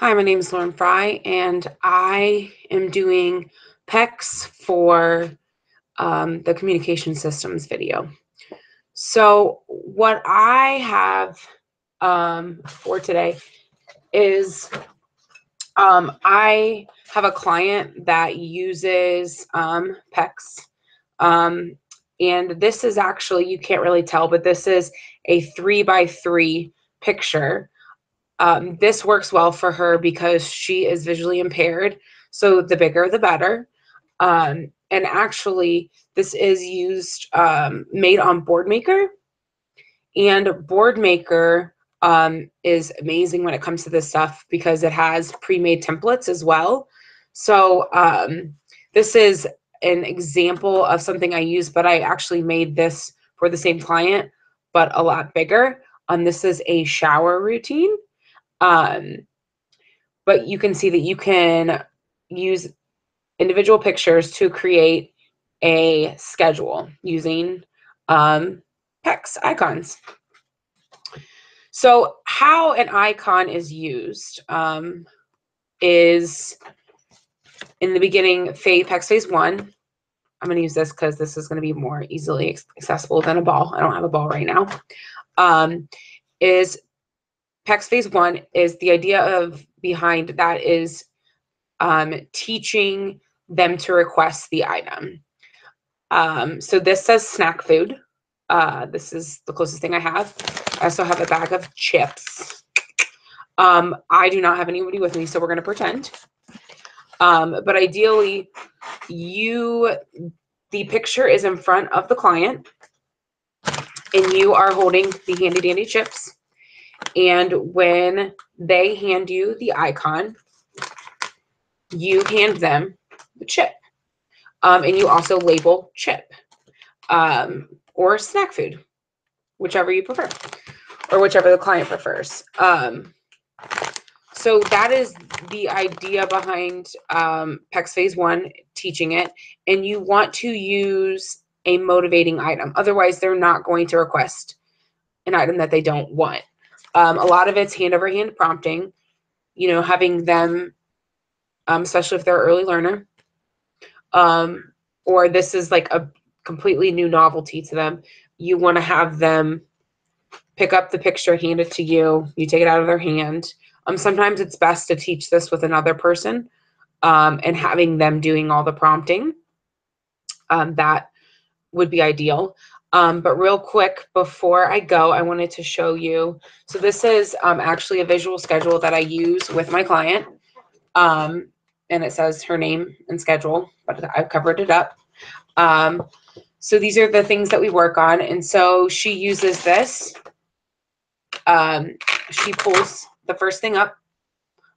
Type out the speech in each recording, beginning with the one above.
Hi, my name is Lauren Fry, and I am doing Pecs for the communication systems video. So what I have for today is I have a client that uses Pecs. And this is actually, you can't really tell, but this is a 3x3 picture. This works well for her because she is visually impaired, so the bigger the better. And actually, this is used made on Boardmaker, and Boardmaker is amazing when it comes to this stuff because it has pre-made templates as well. So this is an example of something I use, but I actually made this for the same client, but a lot bigger. This is a shower routine. But you can see that you can use individual pictures to create a schedule using Pecs icons. So how an icon is used is in the beginning, Pecs phase 1. I'm going to use this because this is going to be more easily accessible than a ball. I don't have a ball right now. Is Pecs phase 1 is the idea of behind that is teaching them to request the item. So this says snack food. This is the closest thing I have. I also have a bag of chips. I do not have anybody with me, so we're going to pretend. But ideally, the picture is in front of the client, and you are holding the handy dandy chips. And when they hand you the icon, you hand them the chip. And you also label chip or snack food, whichever you prefer, or whichever the client prefers. So that is the idea behind Pecs phase 1, teaching it. And you want to use a motivating item. Otherwise, they're not going to request an item that they don't want. A lot of it's hand over hand prompting, having them, especially if they're an early learner, or this is like a completely new novelty to them. You want to have them pick up the picture, hand it to you, you take it out of their hand. Sometimes it's best to teach this with another person and having them doing all the prompting. That would be ideal. But real quick, before I go, I wanted to show you. So this is actually a visual schedule that I use with my client. And it says her name and schedule, but I've covered it up. So these are the things that we work on. And so she uses this. She pulls the first thing up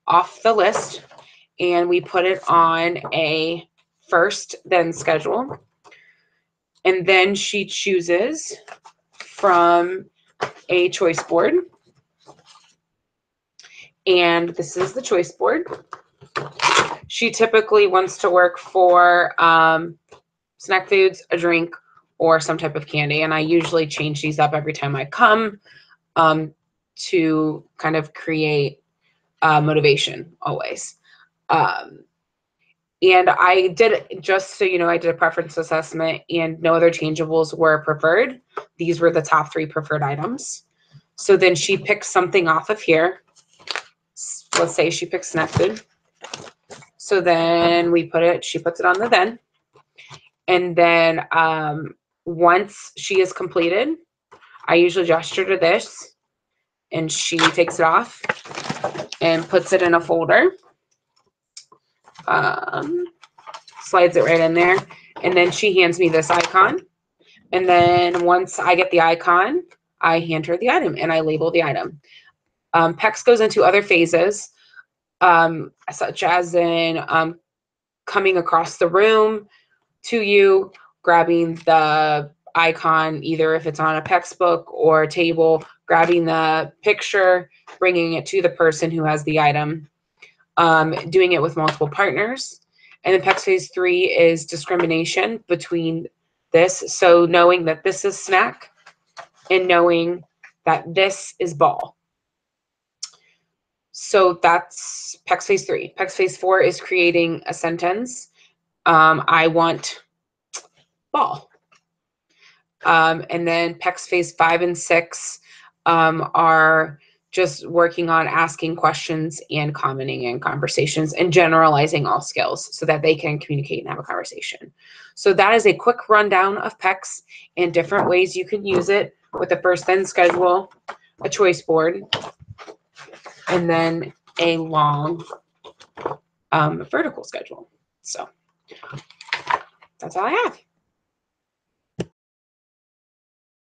off the list, and we put it on a first then schedule. And then she chooses from a choice board. And this is the choice board. She typically wants to work for snack foods, a drink, or some type of candy. And I usually change these up every time I come to kind of create motivation always. And I did, just so you know, I did a preference assessment and no other changeables were preferred. These were the top 3 preferred items. So then she picks something off of here. Let's say she picks snack food. So then she puts it on the then. And then once she is completed, I usually gesture to this, and she takes it off and puts it in a folder. Slides it right in there, and then she hands me this icon. And then once I get the icon, I hand her the item and I label the item. Pecs goes into other phases, such as in coming across the room to you, grabbing the icon, either if it's on a Pecs book or a table, grabbing the picture, bringing it to the person who has the item, doing it with multiple partners. And then Pecs phase 3 is discrimination between this. So knowing that this is snack and knowing that this is ball. So that's Pecs phase 3. Pecs phase 4 is creating a sentence. I want ball. And then Pecs phase 5 and 6 are just working on asking questions and commenting in conversations and generalizing all skills so that they can communicate and have a conversation. So that is a quick rundown of Pecs and different ways you can use it with a first then schedule, a choice board, and then a long vertical schedule. So that's all I have.